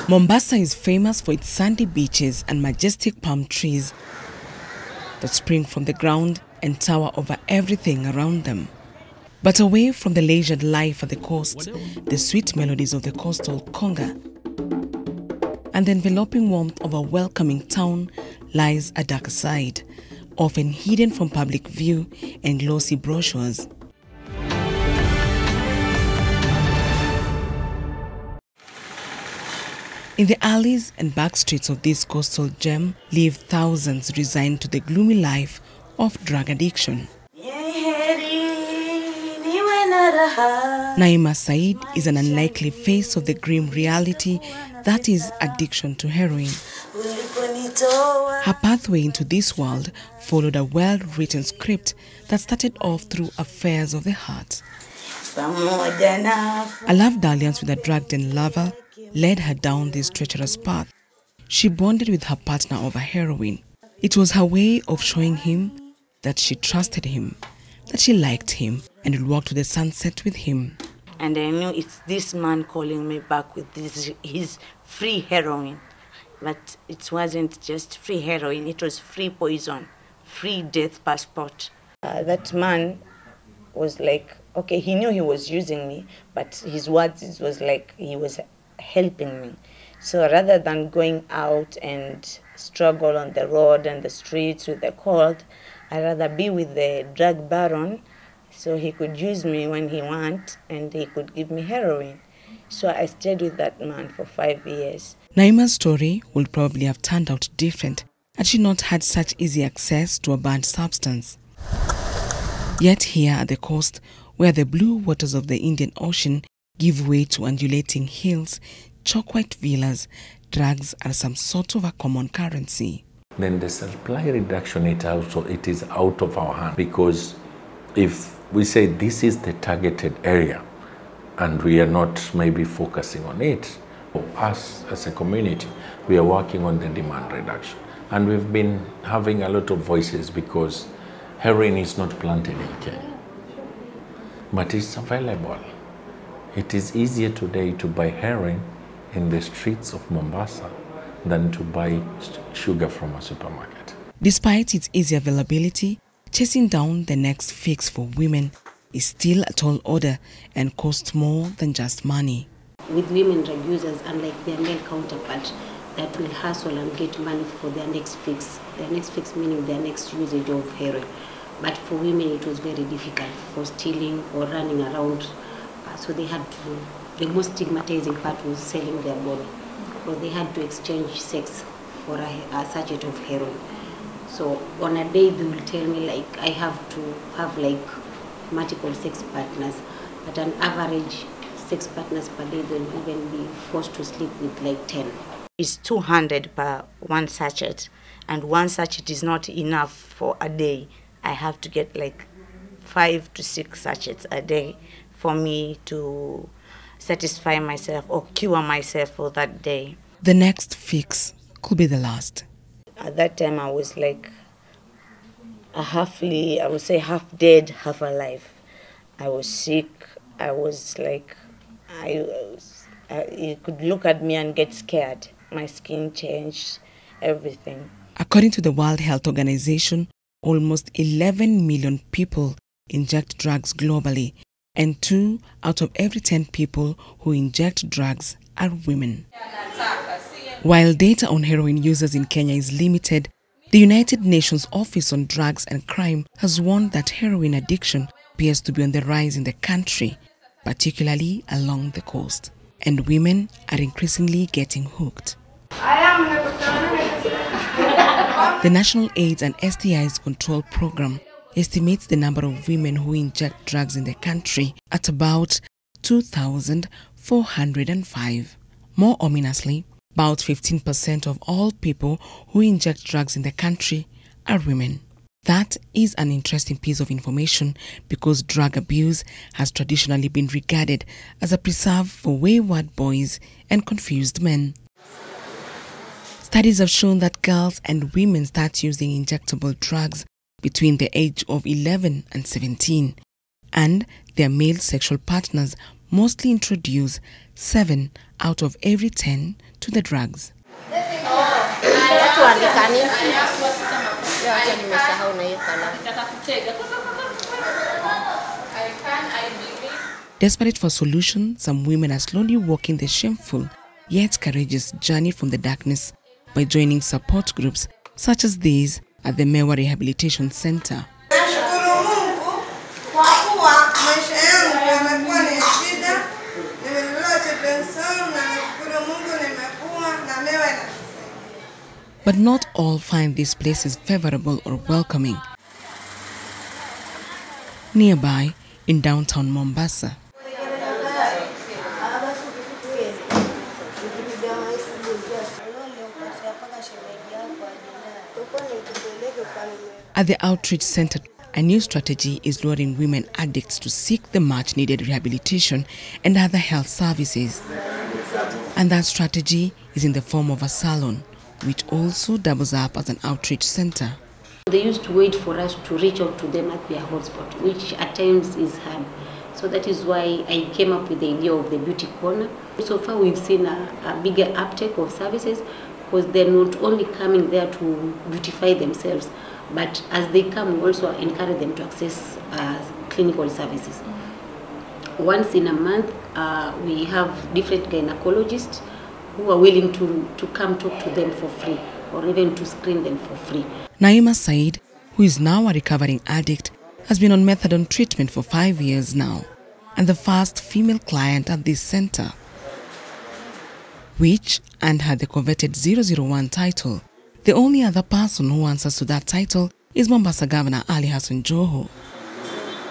Mombasa is famous for its sandy beaches and majestic palm trees that spring from the ground and tower over everything around them. But away from the leisured life at the coast, the sweet melodies of the coastal conga and the enveloping warmth of a welcoming town lies a darker side, often hidden from public view and glossy brochures. In the alleys and back streets of this coastal gem live thousands resigned to the gloomy life of drug addiction. Naima Said is an unlikely face of the grim reality that is addiction to heroin. Her pathway into this world followed a well-written script that started off through affairs of the heart. A love dalliance with a drug-den lover led her down this treacherous path. She bonded with her partner over heroin. It was her way of showing him that she trusted him, that she liked him, and would walk to the sunset with him. And I knew it's this man calling me back with his free heroin. But it wasn't just free heroin, it was free poison, free death passport. That man was like, okay, he knew he was using me, but his words, it was like he was helping me. So rather than going out and struggle on the road and the streets with the cold, I'd rather be with the drug baron so he could use me when he wants and he could give me heroin. So I stayed with that man for 5 years. Naima's story would probably have turned out different had she not had such easy access to a banned substance. Yet here at the coast, where the blue waters of the Indian Ocean give way to undulating hills, chalk-white villas, drugs are some sort of a common currency. Then the supply reduction, it is out of our hand, because if we say this is the targeted area and we are not maybe focusing on it, us as a community, we are working on the demand reduction. And we've been having a lot of voices because heroin is not planted in Kenya, but it's available. It is easier today to buy heroin in the streets of Mombasa than to buy sugar from a supermarket. Despite its easy availability, chasing down the next fix for women is still a tall order and costs more than just money. With women drug users, unlike their male counterpart, that will hustle and get money for their next fix meaning their next usage of heroin. But for women it was very difficult for stealing or running around. So they had to, the most stigmatizing part was selling their body, because they had to exchange sex for a sachet of heroin. So on a day they will tell me like I have to have like multiple sex partners, but an average 6 partners per day, they'll even be forced to sleep with like 10. It's 200 per one sachet, and one sachet is not enough for a day. I have to get like 5 to 6 sachets a day for me to satisfy myself or cure myself for that day. The next fix could be the last. At that time I was like I would say half dead, half alive. I was sick. I was like, you could look at me and get scared. My skin changed, everything. According to the World Health Organization, almost 11 million people inject drugs globally, and 2 out of every 10 people who inject drugs are women. While data on heroin users in Kenya is limited, the United Nations Office on Drugs and Crime has warned that heroin addiction appears to be on the rise in the country, particularly along the coast, and women are increasingly getting hooked. The National AIDS and STIs Control Program estimates the number of women who inject drugs in the country at about 2,405. More ominously, about 15% of all people who inject drugs in the country are women. That is an interesting piece of information because drug abuse has traditionally been regarded as a preserve for wayward boys and confused men. Studies have shown that girls and women start using injectable drugs between the age of 11 and 17, and their male sexual partners mostly introduce 7 out of every 10 to the drugs. Desperate for solution, some women are slowly walking the shameful yet courageous journey from the darkness by joining support groups such as these at the Mewa Rehabilitation Center. But not all find these places favorable or welcoming. Nearby, in downtown Mombasa, at the outreach center, a new strategy is luring women addicts to seek the much-needed rehabilitation and other health services. And that strategy is in the form of a salon, which also doubles up as an outreach center. They used to wait for us to reach out to them at their hotspot, which at times is hard. So that is why I came up with the idea of the beauty corner. So far we've seen a bigger uptake of services because they're not only coming there to beautify themselves, but as they come, we also encourage them to access clinical services. Once in a month, we have different gynecologists who are willing to come talk to them for free or even to screen them for free. Naima Said, who is now a recovering addict, has been on methadone treatment for 5 years now and the first female client at this center, which earned her the coveted 001 title. The only other person who answers to that title is Mombasa Governor Ali Hassan Joho.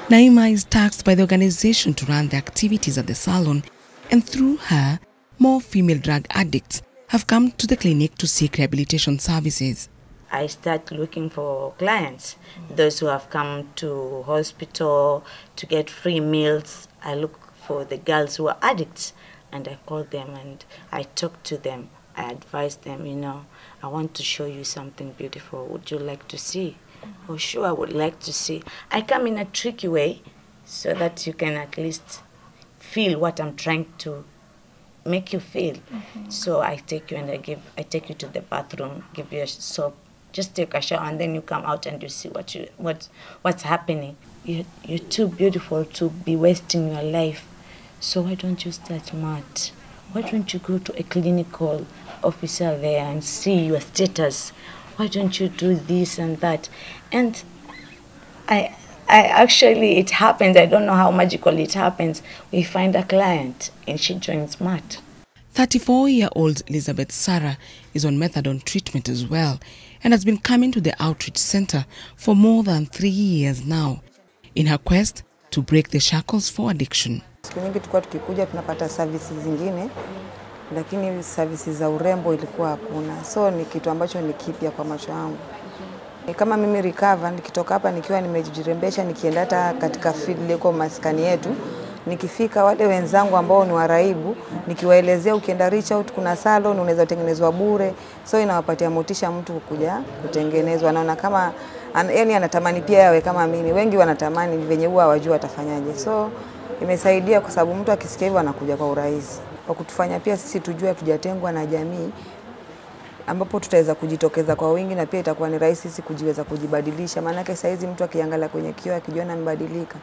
Naima is tasked by the organization to run the activities at the salon, and through her, more female drug addicts have come to the clinic to seek rehabilitation services. I start looking for clients, those who have come to hospital to get free meals. I look for the girls who are addicts and I call them and I talk to them. I advise them, you know, I want to show you something beautiful. Would you like to see? Oh, sure, I would like to see. I come in a tricky way so that you can at least feel what I'm trying to make you feel. So I take you and I take you to the bathroom, give you a soap, just take a shower, and then you come out and you see what's happening. You're too beautiful to be wasting your life. So why don't you start mad? Why don't you go to a clinical officer there and see your status? Why don't you do this and that? And I actually, it happens. I don't know how magical it happens. We find a client and she joins MAT. 34-year-old Elizabeth Sarah is on methadone treatment as well and has been coming to the outreach center for more than 3 years now in her quest to break the shackles for addiction. Siku nyingi tulikuwa tukikuja tunapata services zingine, lakini services za urembo ilikuwa hakuna. So ni kitu ambacho ni kipya kwa macho yangu. Kama mimi recover nikitoka hapa nikiwa nimejirembesha, nikienda hata katika field liko maskani yetu, nikifika wale wenzangu ambao ni waraibu, nikiwaelezea ukienda reach out kuna salon unaweza tengenezwa bure. So inawapatia motisha mtu kuja kutengenezwa. Naona kama yani anatamani pia yawe kama mimi. Wengi wanatamani venye huwa hawajui atafanyaje. So imesaidia kwa sababu mtu akisikia hivyo anakuja kwa urahisi. Kwa kutufanya pia sisi tujue hatujatengwa na jamii, ambapo tutaweza kujitokeza kwa wingi na pia itakuwa ni rahisi sisi kujiweza kujibadilisha. Maana yake saa hizi mtu akiangalia kwenye kioo akijiona mbadilika,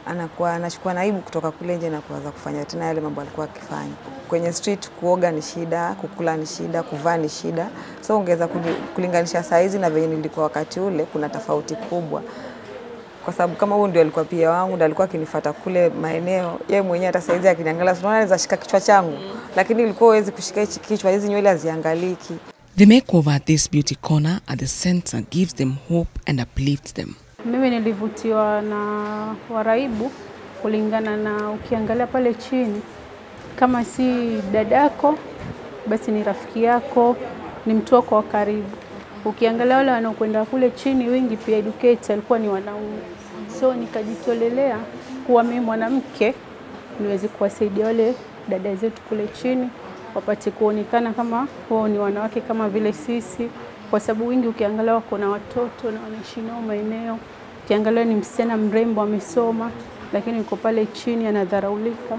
anachukua naibu kutoka kule nje na kuanza kufanya tena yale mambo alikuwa akifanya. Kwenye street kuoga ni shida, kukula ni shida, kuvaa ni shida. So ongeza kulinganisha saa hizi na venye nilikuwa wakati ule, kuna tofauti kubwa. Kwa sababu kama huyu ndio alikuwa pia wangu, ndio alikuwa akinifuata kule maeneo, yeye mwenyewe hata saizi akiniangalia unaona anaweza shika kichwa changu, lakini ilikuwa huwezi kushika hichi kichwa, hizi nywele haziangaliki. The makeover at this beauty corner at the center gives them hope and uplifts them. Mimi nilivutiwa na waraibu kulingana na ukiangalia pale chini, kama si dadako basi ni rafiki yako, ni mtu wako wa karibu. Ukiangalia wale wanaokwenda kule chini wengi pia educate alikuwa ni wanaume. So nikajitolelea kuwa mimi mwanamke niweze kuwasaidia wale dada zetu kule chini wapate kuonekana kama wao ni wanawake kama vile sisi, kwa sababu wengi ukiangalia wako na watoto na wanaishi nao maeneo. Ukiangalia ni msichana mrembo amesoma lakini yuko pale chini anadharaulika.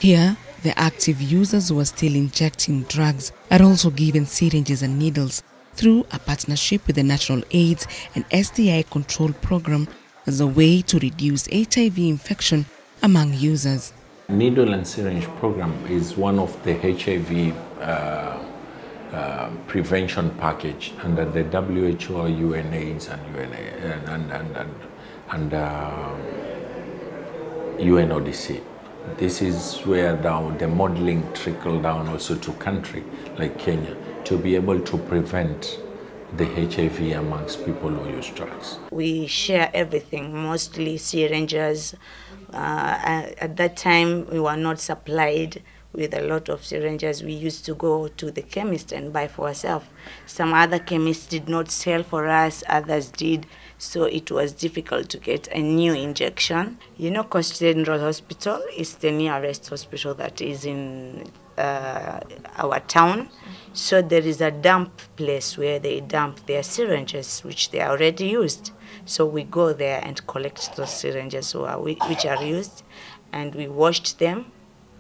Here, the active users who are still injecting drugs are also given syringes and needles through a partnership with the National AIDS and STI Control Program as a way to reduce HIV infection among users. Needle and syringe program is one of the HIV prevention package under the WHO, UNAIDS and UNODC. This is where the modeling trickle down also to country like Kenya to be able to prevent the HIV amongst people who use drugs. We share everything, mostly syringes. At that time, we were not supplied with a lot of syringes. We used to go to the chemist and buy for ourselves. Some other chemists did not sell for us, others did, so it was difficult to get a new injection. You know, Coast General Hospital is the nearest hospital that is in our town. So there is a dump place where they dump their syringes, which they are already used. So we go there and collect those syringes which are used, and we washed them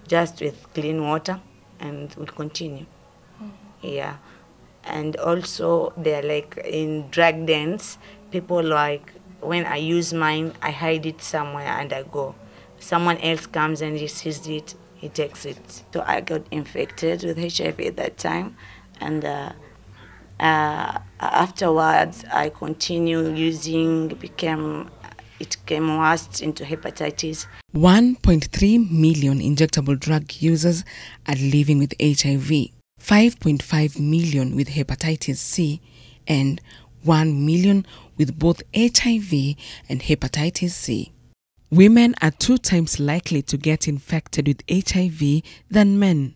just with clean water, and we continue. Yeah. And also they're like in drug dens, people like, when I use mine, I hide it somewhere and I go. Someone else comes and he sees it, he takes it. So I got infected with HIV at that time, and afterwards I continued using, it came worse into hepatitis. 1.3 million injectable drug users are living with HIV, 5.5 million with hepatitis C, and 1 million with both HIV and hepatitis C. Women are 2 times likely to get infected with HIV than men.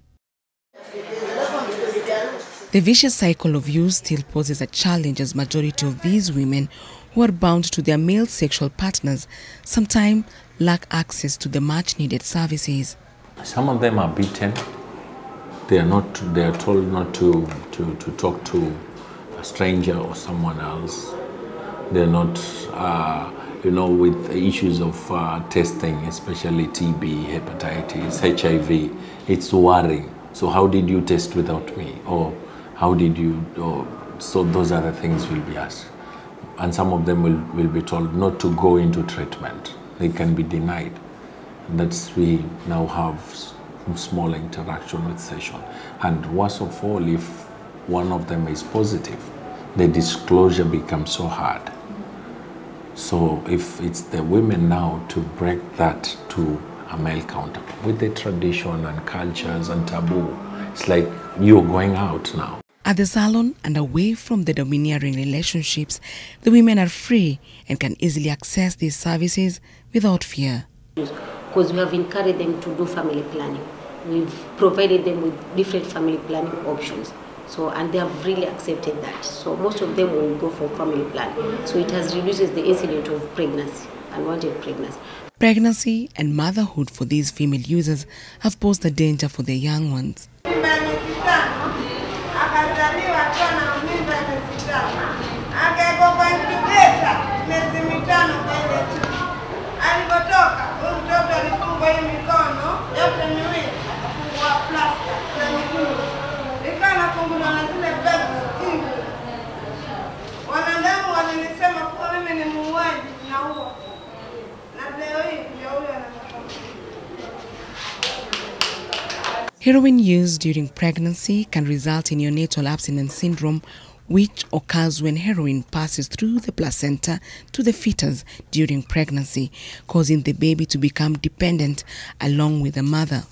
The vicious cycle of use still poses a challenge, as majority of these women who are bound to their male sexual partners sometimes lack access to the much-needed services. Some of them are beaten. They are told not to talk to a stranger or someone else. They're not, with issues of testing, especially TB, hepatitis, HIV. It's worrying. So how did you test without me? Or how did you? So those are the things will be asked. And some of them will be told not to go into treatment. They can be denied. That's we now have small interaction with session. And worst of all, if one of them is positive, the disclosure becomes so hard. So if it's the women now to break that to a male counterpart with the tradition and cultures and taboo, it's like you're going out now. At the salon and away from the domineering relationships, the women are free and can easily access these services without fear. Because we have encouraged them to do family planning. We've provided them with different family planning options. And they have really accepted that. So most of them will go for family planning. So it has reduced the incidence of pregnancy, unwanted pregnancy. Pregnancy and motherhood for these female users have posed a danger for their young ones. Heroin use during pregnancy can result in neonatal abstinence syndrome, which occurs when heroin passes through the placenta to the fetus during pregnancy, causing the baby to become dependent along with the mother.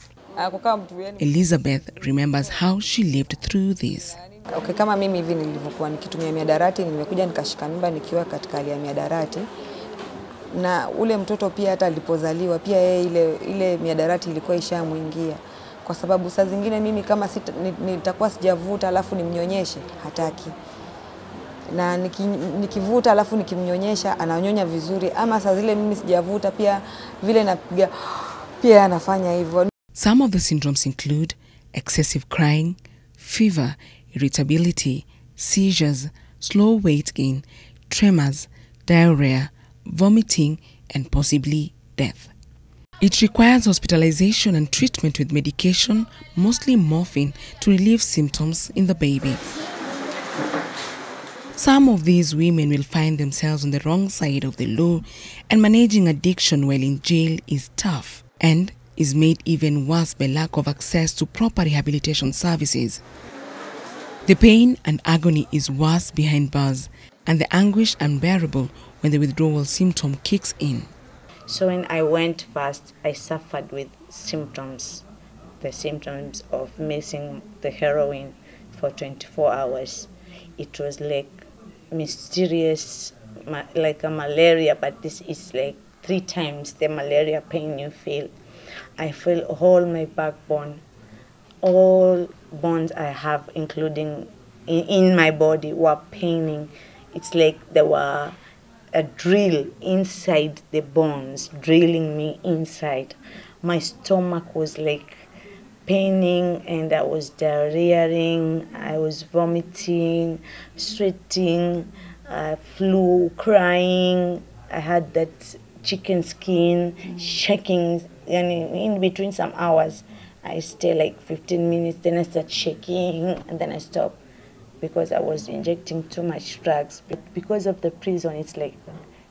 Elizabeth remembers how she lived through this. Okay, kama mimi hivi nilivyokuwa nikitumia mihadarati, nimekuja nikashika mimba nikiwa katika hali ya mihadarati. Na ule mtoto pia hata alipozaliwa pia yeye ile mihadarati ilikuwa ishamuingia. Kwa sababu saa zingine mimi kama nitakuwa sijavuta alafu nimnyonyeshe, hataki. Na nikivuta alafu nikimnyonyesha ananyonya vizuri, ama saa zile mimi sijavuta pia vile napiga pia anafanya hivyo. Some of the syndromes include excessive crying, fever, irritability, seizures, slow weight gain, tremors, diarrhea, vomiting, and possibly death. It requires hospitalization and treatment with medication, mostly morphine, to relieve symptoms in the baby. Some of these women will find themselves on the wrong side of the law, and managing addiction while in jail is tough and is made even worse by lack of access to proper rehabilitation services. The pain and agony is worse behind bars, and the anguish unbearable when the withdrawal symptom kicks in. So when I went first, I suffered with symptoms, the symptoms of missing the heroin for 24 hours. It was like mysterious, like a malaria, but this is like 3 times the malaria pain you feel. I feel all my backbone, all bones I have, including in my body, were paining. It's like there were a drill inside the bones, drilling me inside. My stomach was like paining, and I was diarrheaing, I was vomiting, sweating, flu, crying. I had that chicken skin, shaking, and in between some hours, I stay like 15 minutes, then I start shaking, and then I stop because I was injecting too much drugs. But because of the prison, it's like,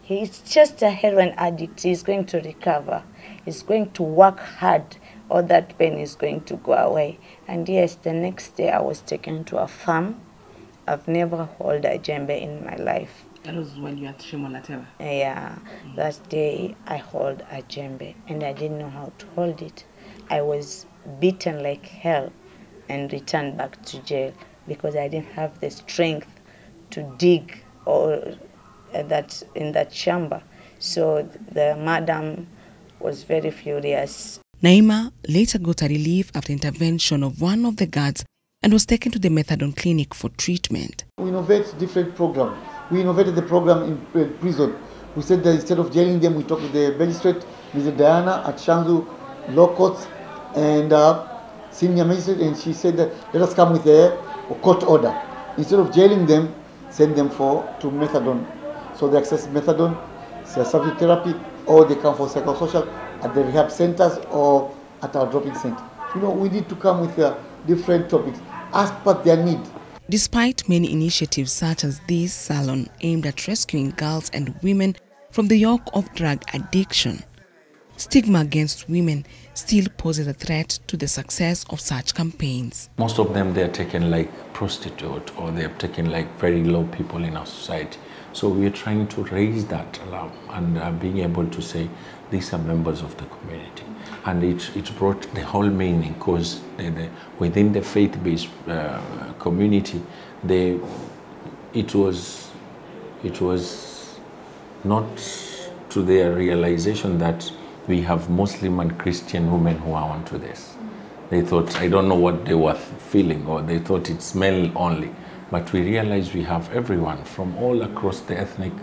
he's just a heroin addict, he's going to recover, he's going to work hard, all that pain is going to go away. And yes, the next day I was taken to a farm. I've never held a djembe in my life. That was when you were at Shimolateva? Yeah, that day I held a djembe and I didn't know how to hold it. I was beaten like hell and returned back to jail because I didn't have the strength to dig or that in that chamber. So the madam was very furious. Naima later got a relief after intervention of one of the guards and was taken to the methadone clinic for treatment. We innovate different programs. We innovated the program in prison. We said that instead of jailing them, we talked to the magistrate, Mrs. Diana at Shanzu Law Courts, and senior magistrate, and she said that let us come with a court order. Instead of jailing them, send them to methadone. So they access methadone, substitute therapy, or they come for psychosocial at the rehab centers or at our dropping center. You know, we need to come with different topics as per their need. Despite many initiatives such as this Salon aimed at rescuing girls and women from the yoke of drug addiction, stigma against women still poses a threat to the success of such campaigns. Most of them, they are taken like prostitute, or they are taken like very low people in our society. So we are trying to raise that alarm and being able to say these are members of the community. And it's brought the whole meaning, because within the faith-based community, it was not to their realization that we have Muslim and Christian women who are onto this. They thought, I don't know what they were feeling, or they thought it's male only. But we realized we have everyone from all across the ethnic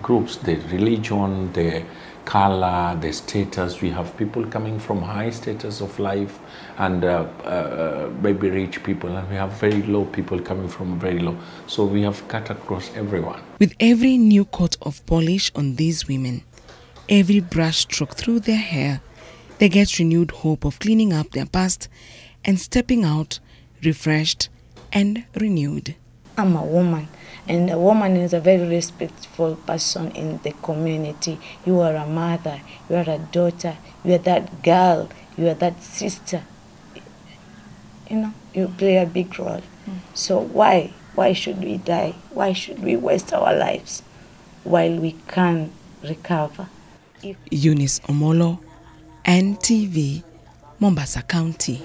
groups, the religion, the color, the status. We have people coming from high status of life and maybe rich people, and we have very low people coming from very low. So we have cut across everyone. With every new coat of polish on these women, every brush stroke through their hair, they get renewed hope of cleaning up their past and stepping out refreshed and renewed. I'm a woman, and a woman is a very respectful person in the community. You are a mother, you are a daughter, you are that girl, you are that sister. You know, you play a big role. So why should we die? Why should we waste our lives while we can recover? Eunice Omolo, NTV, Mombasa County.